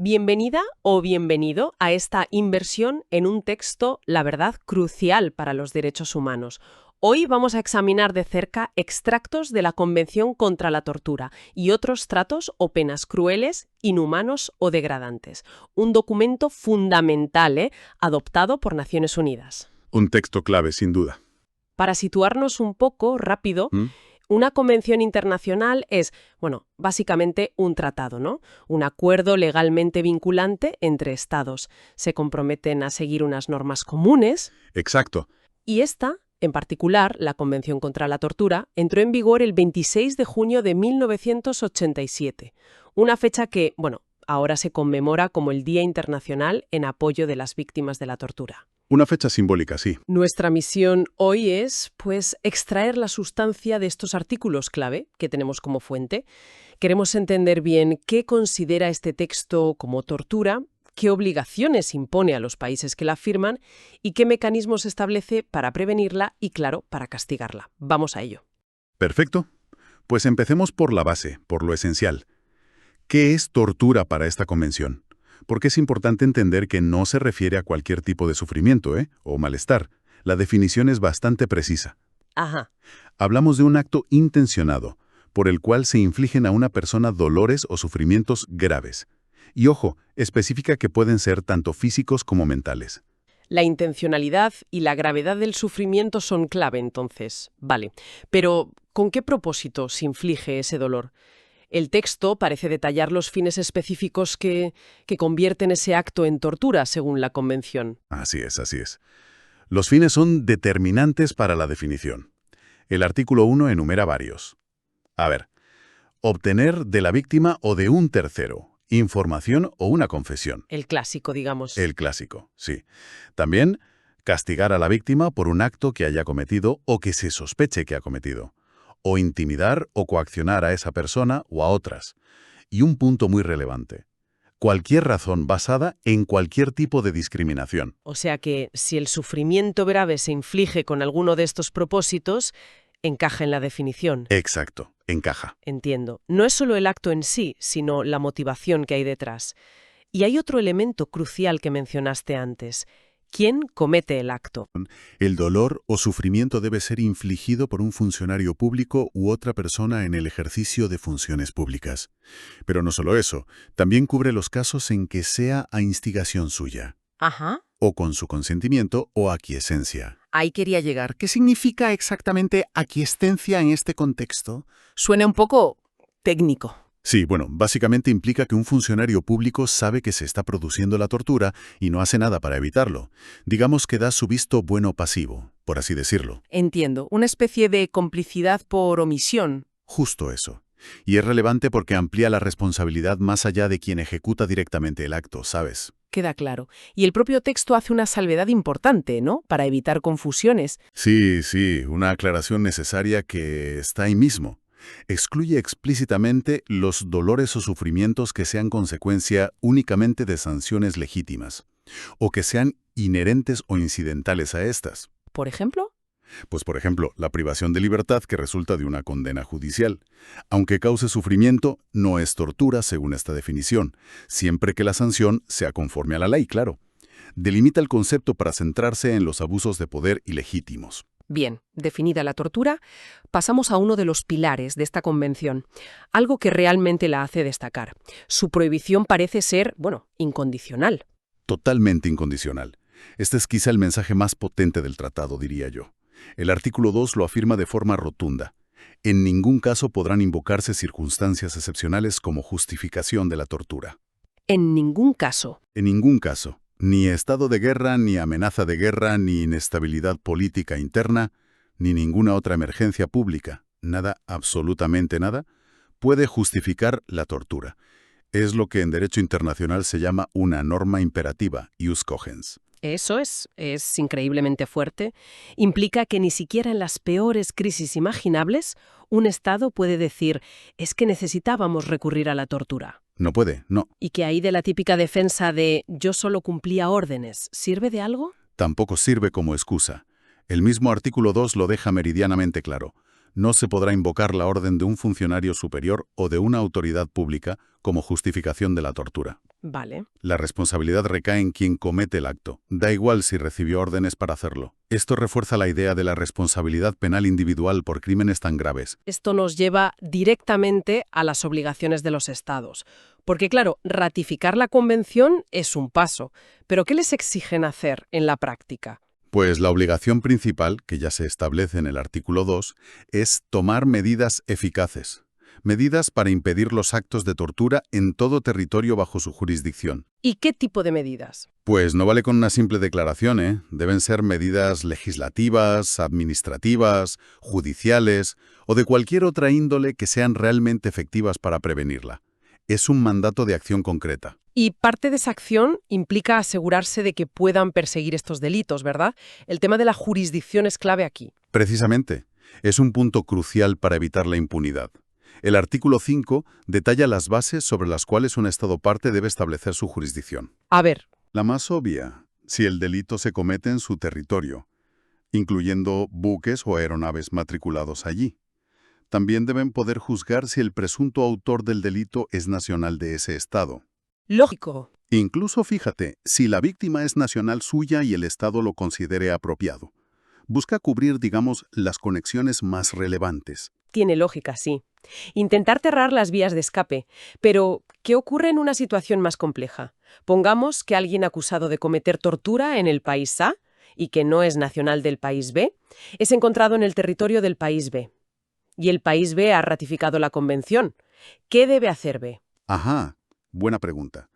Bienvenida o bienvenido a esta inversión en un texto, la verdad, crucial para los derechos humanos. Hoy vamos a examinar de cerca extractos de la Convención contra la Tortura y otros tratos o penas crueles, inhumanos o degradantes. Un documento fundamental, adoptado por Naciones Unidas. Un texto clave, sin duda. Para situarnos un poco rápido, ¿Mm? una convención internacional es, básicamente un tratado, ¿no? Un acuerdo legalmente vinculante entre estados. Se comprometen a seguir unas normas comunes. Exacto. Y esta, en particular, la Convención contra la Tortura, entró en vigor el 26 de junio de 1987. Una fecha que, ahora se conmemora como el Día Internacional en apoyo de las víctimas de la tortura. Una fecha simbólica, sí. Nuestra misión hoy es, extraer la sustancia de estos artículos clave que tenemos como fuente. Queremos entender bien qué considera este texto como tortura, qué obligaciones impone a los países que la firman y qué mecanismos establece para prevenirla y, claro, para castigarla. Vamos a ello. Perfecto. Pues empecemos por la base, por lo esencial. ¿Qué es tortura para esta convención? Porque es importante entender que no se refiere a cualquier tipo de sufrimiento, o malestar. La definición es bastante precisa. Ajá. Hablamos de un acto intencionado, por el cual se infligen a una persona dolores o sufrimientos graves. Y ojo, especifica que pueden ser tanto físicos como mentales. La intencionalidad y la gravedad del sufrimiento son clave, entonces. Vale. Pero, ¿con qué propósito se inflige ese dolor? El texto parece detallar los fines específicos que convierten ese acto en tortura, según la Convención. Así es, así es. Los fines son determinantes para la definición. El artículo 1 enumera varios. A ver, obtener de la víctima o de un tercero información o una confesión. El clásico, digamos. El clásico, sí. También, castigar a la víctima por un acto que haya cometido o que se sospeche que ha cometido. O intimidar o coaccionar a esa persona o a otras. Y un punto muy relevante. Cualquier razón basada en cualquier tipo de discriminación. O sea que, si el sufrimiento grave se inflige con alguno de estos propósitos, encaja en la definición. Exacto, encaja. Entiendo. No es solo el acto en sí, sino la motivación que hay detrás. Y hay otro elemento crucial que mencionaste antes. ¿Quién comete el acto? El dolor o sufrimiento debe ser infligido por un funcionario público u otra persona en el ejercicio de funciones públicas. Pero no solo eso, también cubre los casos en que sea a instigación suya. Ajá. O con su consentimiento o aquiescencia. Ahí quería llegar. ¿Qué significa exactamente aquiescencia en este contexto? Suena un poco técnico. Sí, básicamente implica que un funcionario público sabe que se está produciendo la tortura y no hace nada para evitarlo. Digamos que da su visto bueno pasivo, por así decirlo. Entiendo. Una especie de complicidad por omisión. Justo eso. Y es relevante porque amplía la responsabilidad más allá de quien ejecuta directamente el acto, ¿sabes? Queda claro. Y el propio texto hace una salvedad importante, ¿no? Para evitar confusiones. Sí, una aclaración necesaria que está ahí mismo. Excluye explícitamente los dolores o sufrimientos que sean consecuencia únicamente de sanciones legítimas, o que sean inherentes o incidentales a estas. ¿Por ejemplo? Pues, por ejemplo, la privación de libertad que resulta de una condena judicial. Aunque cause sufrimiento, no es tortura según esta definición, siempre que la sanción sea conforme a la ley, claro. Delimita el concepto para centrarse en los abusos de poder ilegítimos. Bien, definida la tortura, pasamos a uno de los pilares de esta convención, algo que realmente la hace destacar. Su prohibición parece ser, incondicional. Totalmente incondicional. Este es quizá el mensaje más potente del tratado, diría yo. El artículo 2 lo afirma de forma rotunda. En ningún caso podrán invocarse circunstancias excepcionales como justificación de la tortura. En ningún caso. En ningún caso. Ni estado de guerra, ni amenaza de guerra, ni inestabilidad política interna, ni ninguna otra emergencia pública, nada, absolutamente nada, puede justificar la tortura. Es lo que en derecho internacional se llama una norma imperativa, ius cogens. Eso es increíblemente fuerte. Implica que ni siquiera en las peores crisis imaginables un Estado puede decir «es que necesitábamos recurrir a la tortura». No puede, no. Y que ahí de la típica defensa de «yo solo cumplía órdenes», ¿sirve de algo? Tampoco sirve como excusa. El mismo artículo 2 lo deja meridianamente claro. No se podrá invocar la orden de un funcionario superior o de una autoridad pública como justificación de la tortura. Vale. La responsabilidad recae en quien comete el acto. Da igual si recibió órdenes para hacerlo. Esto refuerza la idea de la responsabilidad penal individual por crímenes tan graves. Esto nos lleva directamente a las obligaciones de los Estados. Porque, claro, ratificar la Convención es un paso, pero ¿qué les exigen hacer en la práctica? Pues la obligación principal, que ya se establece en el artículo 2, es tomar medidas eficaces. Medidas para impedir los actos de tortura en todo territorio bajo su jurisdicción. ¿Y qué tipo de medidas? Pues no vale con una simple declaración, ¿eh? Deben ser medidas legislativas, administrativas, judiciales o de cualquier otra índole que sean realmente efectivas para prevenirla. Es un mandato de acción concreta. Y parte de esa acción implica asegurarse de que puedan perseguir estos delitos, ¿verdad? El tema de la jurisdicción es clave aquí. Precisamente, es un punto crucial para evitar la impunidad. El artículo 5 detalla las bases sobre las cuales un Estado parte debe establecer su jurisdicción. A ver, La más obvia, si el delito se comete en su territorio, incluyendo buques o aeronaves matriculados allí. También deben poder juzgar si el presunto autor del delito es nacional de ese Estado. lógico. Incluso, fíjate, si la víctima es nacional suya y el Estado lo considere apropiado. Busca cubrir, digamos, las conexiones más relevantes. Tiene lógica, sí. Intentar cerrar las vías de escape. Pero, ¿qué ocurre en una situación más compleja? Pongamos que alguien acusado de cometer tortura en el país A y que no es nacional del país B, es encontrado en el territorio del país B. Y el país B ha ratificado la convención. ¿Qué debe hacer B? Ajá, buena pregunta.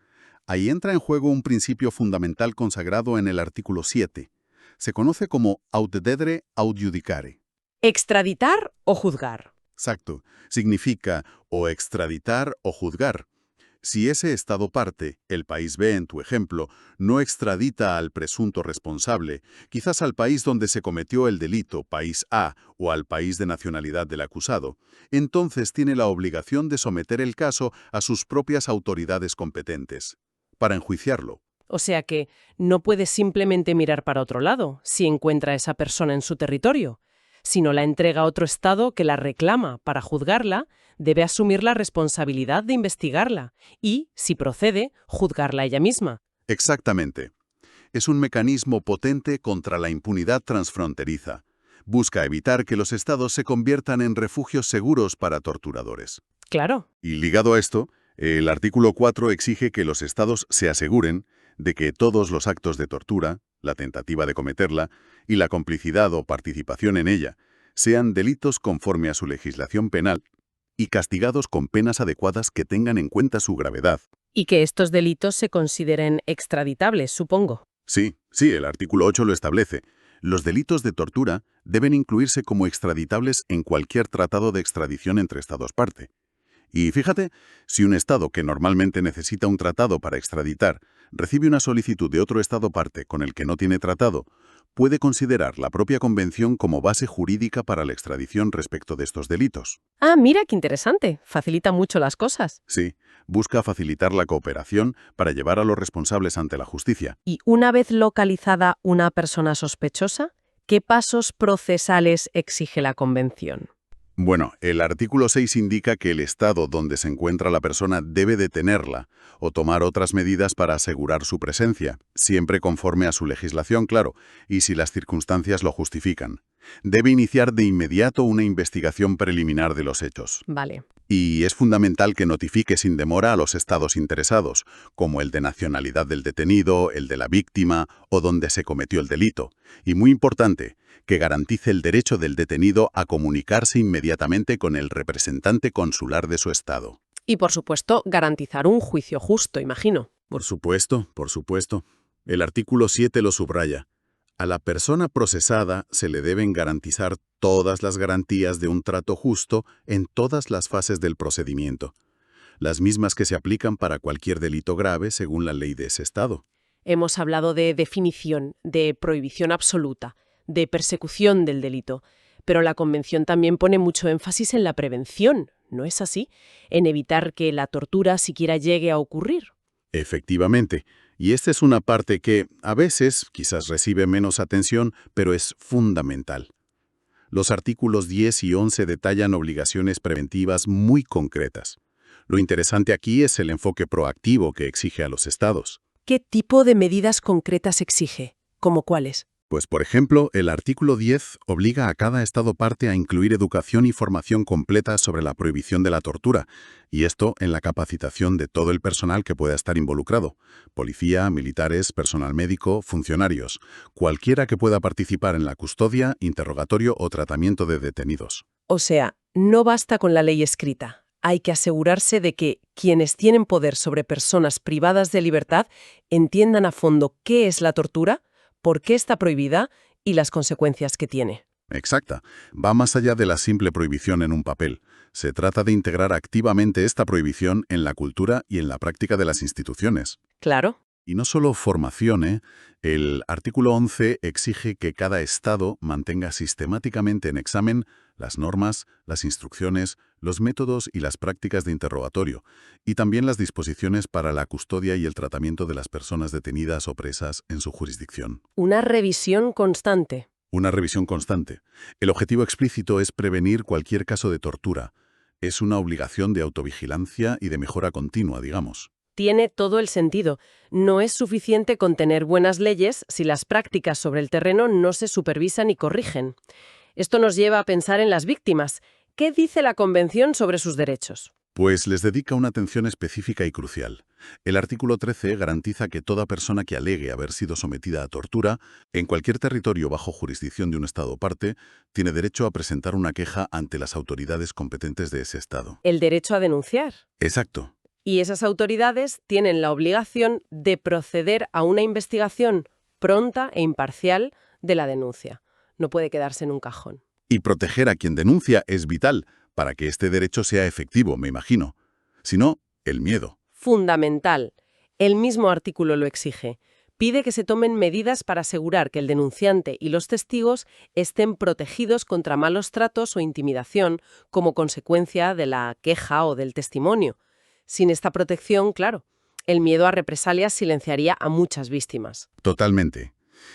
Ahí entra en juego un principio fundamental consagrado en el artículo 7. Se conoce como aut dedere aut judicare. ¿Extraditar o juzgar? Exacto. Significa o extraditar o juzgar. Si ese Estado parte, el país B en tu ejemplo, no extradita al presunto responsable, quizás al país donde se cometió el delito, país A, o al país de nacionalidad del acusado, entonces tiene la obligación de someter el caso a sus propias autoridades competentes, para enjuiciarlo. O sea que no puede simplemente mirar para otro lado si encuentra a esa persona en su territorio, sino la entrega a otro Estado que la reclama para juzgarla, debe asumir la responsabilidad de investigarla y, si procede, juzgarla ella misma. Exactamente. Es un mecanismo potente contra la impunidad transfronteriza. Busca evitar que los Estados se conviertan en refugios seguros para torturadores. Claro. Y ligado a esto, el artículo 4 exige que los Estados se aseguren de que todos los actos de tortura, la tentativa de cometerla y la complicidad o participación en ella sean delitos conforme a su legislación penal y castigados con penas adecuadas que tengan en cuenta su gravedad. Y que estos delitos se consideren extraditables, supongo. Sí, el artículo 8 lo establece. Los delitos de tortura deben incluirse como extraditables en cualquier tratado de extradición entre Estados parte. Y fíjate, si un Estado que normalmente necesita un tratado para extraditar recibe una solicitud de otro Estado parte con el que no tiene tratado, puede considerar la propia Convención como base jurídica para la extradición respecto de estos delitos. Ah, mira, qué interesante. Facilita mucho las cosas. Sí, busca facilitar la cooperación para llevar a los responsables ante la justicia. Y una vez localizada una persona sospechosa, ¿qué pasos procesales exige la Convención? Bueno, el artículo 6 indica que el Estado donde se encuentra la persona debe detenerla o tomar otras medidas para asegurar su presencia, siempre conforme a su legislación, claro, y si las circunstancias lo justifican. Debe iniciar de inmediato una investigación preliminar de los hechos. Vale. Y es fundamental que notifique sin demora a los Estados interesados, como el de nacionalidad del detenido, el de la víctima o donde se cometió el delito. Y muy importante, que garantice el derecho del detenido a comunicarse inmediatamente con el representante consular de su Estado. Y, por supuesto, garantizar un juicio justo, imagino. Por supuesto. El artículo 7 lo subraya. A la persona procesada se le deben garantizar todas las garantías de un trato justo en todas las fases del procedimiento, las mismas que se aplican para cualquier delito grave según la ley de ese Estado. Hemos hablado de definición, de prohibición absoluta, de persecución del delito, pero la Convención también pone mucho énfasis en la prevención, ¿no es así? En evitar que la tortura siquiera llegue a ocurrir. Efectivamente. Y esta es una parte que, a veces, quizás recibe menos atención, pero es fundamental. Los artículos 10 y 11 detallan obligaciones preventivas muy concretas. Lo interesante aquí es el enfoque proactivo que exige a los estados. ¿Qué tipo de medidas concretas exige? ¿Cómo cuáles? Pues, por ejemplo, el artículo 10 obliga a cada estado parte a incluir educación y formación completa sobre la prohibición de la tortura, y esto en la capacitación de todo el personal que pueda estar involucrado: policía, militares, personal médico, funcionarios, cualquiera que pueda participar en la custodia, interrogatorio o tratamiento de detenidos. O sea, no basta con la ley escrita. Hay que asegurarse de que quienes tienen poder sobre personas privadas de libertad entiendan a fondo qué es la tortura, por qué está prohibida y las consecuencias que tiene. Exacta. Va más allá de la simple prohibición en un papel. Se trata de integrar activamente esta prohibición en la cultura y en la práctica de las instituciones. Claro. Y no solo formación, ¿eh? El artículo 11 exige que cada estado mantenga sistemáticamente en examen las normas, las instrucciones, los métodos y las prácticas de interrogatorio, y también las disposiciones para la custodia y el tratamiento de las personas detenidas o presas en su jurisdicción. Una revisión constante. Una revisión constante. El objetivo explícito es prevenir cualquier caso de tortura. Es una obligación de autovigilancia y de mejora continua, digamos. Tiene todo el sentido. No es suficiente con tener buenas leyes si las prácticas sobre el terreno no se supervisan y corrigen. Esto nos lleva a pensar en las víctimas. ¿Qué dice la Convención sobre sus derechos? Pues les dedica una atención específica y crucial. El artículo 13 garantiza que toda persona que alegue haber sido sometida a tortura, en cualquier territorio bajo jurisdicción de un Estado parte, tiene derecho a presentar una queja ante las autoridades competentes de ese Estado. El derecho a denunciar. Exacto. Y esas autoridades tienen la obligación de proceder a una investigación pronta e imparcial de la denuncia. No puede quedarse en un cajón. Y proteger a quien denuncia es vital para que este derecho sea efectivo, me imagino. Si no, el miedo. Fundamental. El mismo artículo lo exige. Pide que se tomen medidas para asegurar que el denunciante y los testigos estén protegidos contra malos tratos o intimidación como consecuencia de la queja o del testimonio. Sin esta protección, claro, el miedo a represalias silenciaría a muchas víctimas. Totalmente.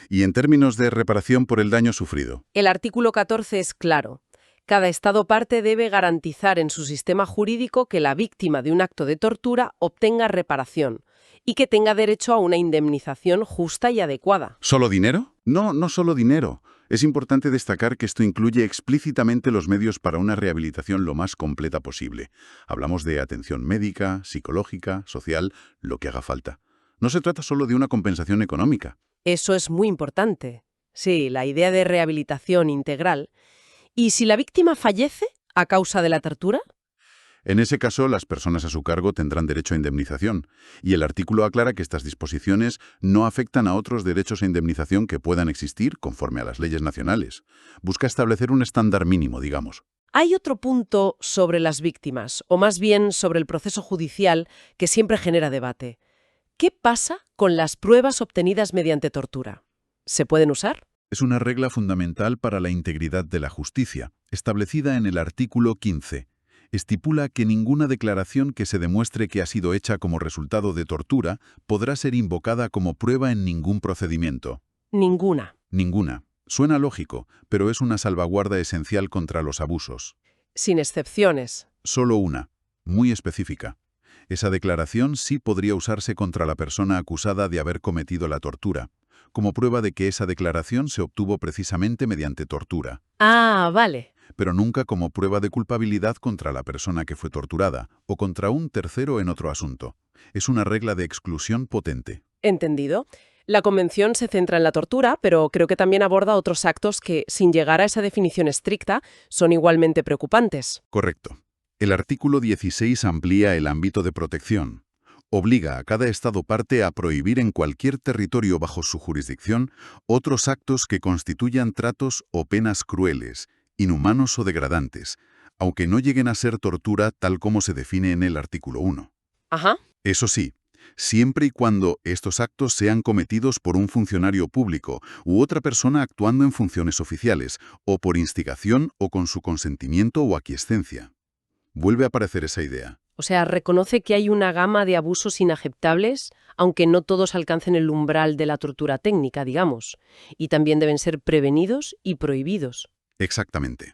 Y en términos de reparación por el daño sufrido. El artículo 14 es claro. Cada Estado parte debe garantizar en su sistema jurídico que la víctima de un acto de tortura obtenga reparación y que tenga derecho a una indemnización justa y adecuada. ¿Solo dinero? No, no solo dinero. Es importante destacar que esto incluye explícitamente los medios para una rehabilitación lo más completa posible. Hablamos de atención médica, psicológica, social, lo que haga falta. No se trata solo de una compensación económica. Eso es muy importante. Sí, la idea de rehabilitación integral. ¿Y si la víctima fallece a causa de la tortura? En ese caso, las personas a su cargo tendrán derecho a indemnización, y el artículo aclara que estas disposiciones no afectan a otros derechos a indemnización que puedan existir conforme a las leyes nacionales. Busca establecer un estándar mínimo, digamos. Hay otro punto sobre las víctimas, o más bien sobre el proceso judicial, que siempre genera debate. ¿Qué pasa con las pruebas obtenidas mediante tortura? ¿Se pueden usar? Es una regla fundamental para la integridad de la justicia, establecida en el artículo 15. Estipula que ninguna declaración que se demuestre que ha sido hecha como resultado de tortura podrá ser invocada como prueba en ningún procedimiento. Ninguna. Ninguna. Suena lógico, pero es una salvaguarda esencial contra los abusos. Sin excepciones. Solo una, muy específica. Esa declaración sí podría usarse contra la persona acusada de haber cometido la tortura, como prueba de que esa declaración se obtuvo precisamente mediante tortura. Ah, vale. Pero nunca como prueba de culpabilidad contra la persona que fue torturada o contra un tercero en otro asunto. Es una regla de exclusión potente. Entendido. La Convención se centra en la tortura, pero creo que también aborda otros actos que, sin llegar a esa definición estricta, son igualmente preocupantes. Correcto. El artículo 16 amplía el ámbito de protección. Obliga a cada Estado parte a prohibir en cualquier territorio bajo su jurisdicción otros actos que constituyan tratos o penas crueles, inhumanos o degradantes, aunque no lleguen a ser tortura tal como se define en el artículo 1. Ajá. Eso sí, siempre y cuando estos actos sean cometidos por un funcionario público u otra persona actuando en funciones oficiales, o por instigación o con su consentimiento o aquiescencia. Vuelve a aparecer esa idea. O sea, reconoce que hay una gama de abusos inaceptables, aunque no todos alcancen el umbral de la tortura técnica, digamos, y también deben ser prevenidos y prohibidos. Exactamente.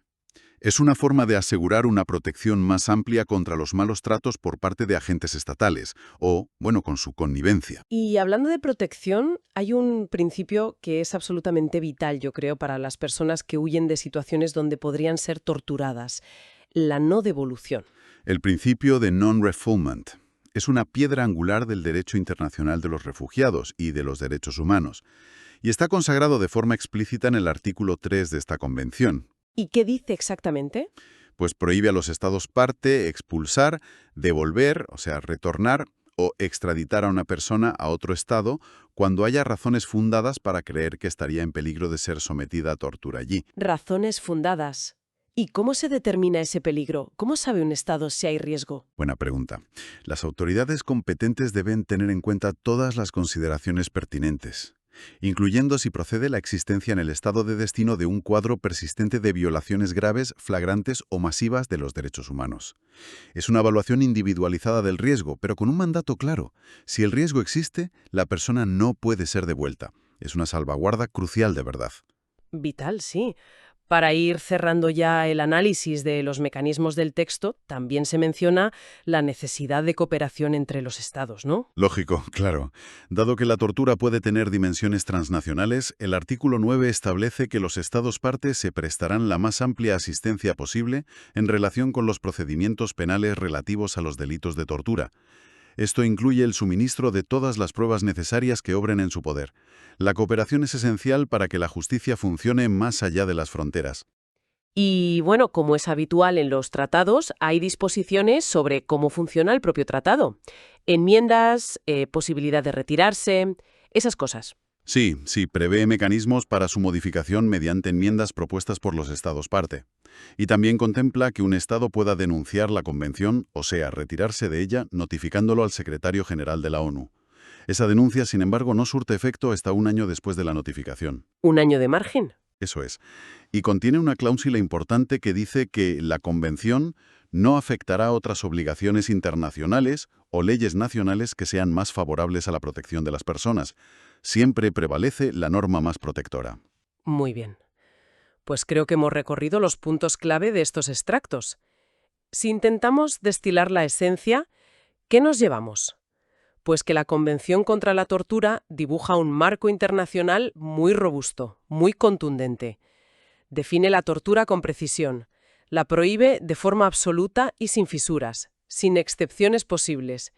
Es una forma de asegurar una protección más amplia contra los malos tratos por parte de agentes estatales, o, bueno, con su connivencia. Y hablando de protección, hay un principio que es absolutamente vital, yo creo, para las personas que huyen de situaciones donde podrían ser torturadas: la no devolución. El principio de non-refoulement es una piedra angular del derecho internacional de los refugiados y de los derechos humanos, y está consagrado de forma explícita en el artículo 3 de esta convención. ¿Y qué dice exactamente? Pues prohíbe a los estados parte expulsar, devolver, o sea, retornar o extraditar a una persona a otro estado cuando haya razones fundadas para creer que estaría en peligro de ser sometida a tortura allí. Razones fundadas. ¿Y cómo se determina ese peligro? ¿Cómo sabe un Estado si hay riesgo? Buena pregunta. Las autoridades competentes deben tener en cuenta todas las consideraciones pertinentes, incluyendo si procede la existencia en el estado de destino de un cuadro persistente de violaciones graves, flagrantes o masivas de los derechos humanos. Es una evaluación individualizada del riesgo, pero con un mandato claro. Si el riesgo existe, la persona no puede ser devuelta. Es una salvaguarda crucial de verdad. Vital, sí. Para ir cerrando ya el análisis de los mecanismos del texto, también se menciona la necesidad de cooperación entre los Estados, ¿no? Lógico, claro. Dado que la tortura puede tener dimensiones transnacionales, el artículo 9 establece que los Estados partes se prestarán la más amplia asistencia posible en relación con los procedimientos penales relativos a los delitos de tortura. Esto incluye el suministro de todas las pruebas necesarias que obren en su poder. La cooperación es esencial para que la justicia funcione más allá de las fronteras. Y bueno, como es habitual en los tratados, hay disposiciones sobre cómo funciona el propio tratado. Enmiendas, posibilidad de retirarse, esas cosas. Sí, prevé mecanismos para su modificación mediante enmiendas propuestas por los Estados parte. Y también contempla que un Estado pueda denunciar la Convención, o sea, retirarse de ella, notificándolo al Secretario General de la ONU. Esa denuncia, sin embargo, no surte efecto hasta un año después de la notificación. ¿Un año de margen? Eso es. Y contiene una cláusula importante que dice que la Convención no afectará a otras obligaciones internacionales o leyes nacionales que sean más favorables a la protección de las personas. Siempre prevalece la norma más protectora. Muy bien. Pues creo que hemos recorrido los puntos clave de estos extractos. Si intentamos destilar la esencia, ¿qué nos llevamos? Pues que la Convención contra la Tortura dibuja un marco internacional muy robusto, muy contundente. Define la tortura con precisión, la prohíbe de forma absoluta y sin fisuras, sin excepciones posibles,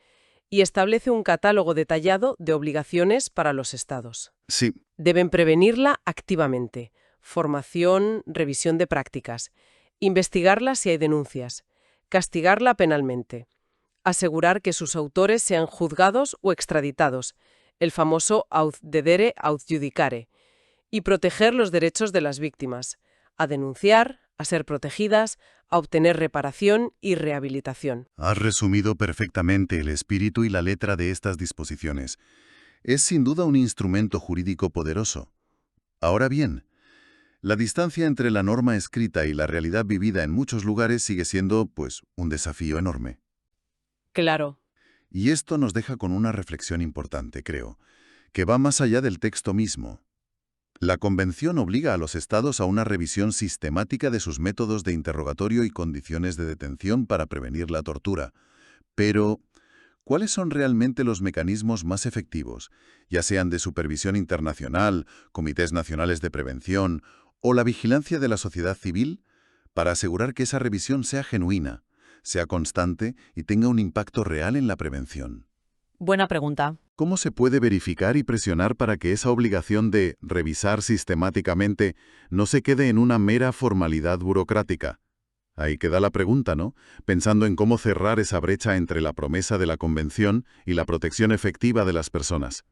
y establece un catálogo detallado de obligaciones para los Estados. Sí, Deben prevenirla activamente. Formación, revisión de prácticas. Investigarla si hay denuncias. Castigarla penalmente. Asegurar que sus autores sean juzgados o extraditados, el famoso aut dedere aut judicare, y proteger los derechos de las víctimas, a denunciar, a ser protegidas, a obtener reparación y rehabilitación. has resumido perfectamente el espíritu y la letra de estas disposiciones. Es sin duda un instrumento jurídico poderoso. Ahora bien, la distancia entre la norma escrita y la realidad vivida en muchos lugares sigue siendo, pues, un desafío enorme. Claro. Y esto nos deja con una reflexión importante, creo, que va más allá del texto mismo. La Convención obliga a los Estados a una revisión sistemática de sus métodos de interrogatorio y condiciones de detención para prevenir la tortura. Pero, ¿cuáles son realmente los mecanismos más efectivos, ya sean de supervisión internacional, comités nacionales de prevención o la vigilancia de la sociedad civil, para asegurar que esa revisión sea genuina, sea constante y tenga un impacto real en la prevención? Buena pregunta. ¿Cómo se puede verificar y presionar para que esa obligación de revisar sistemáticamente no se quede en una mera formalidad burocrática? Ahí queda la pregunta, ¿no? Pensando en cómo cerrar esa brecha entre la promesa de la Convención y la protección efectiva de las personas.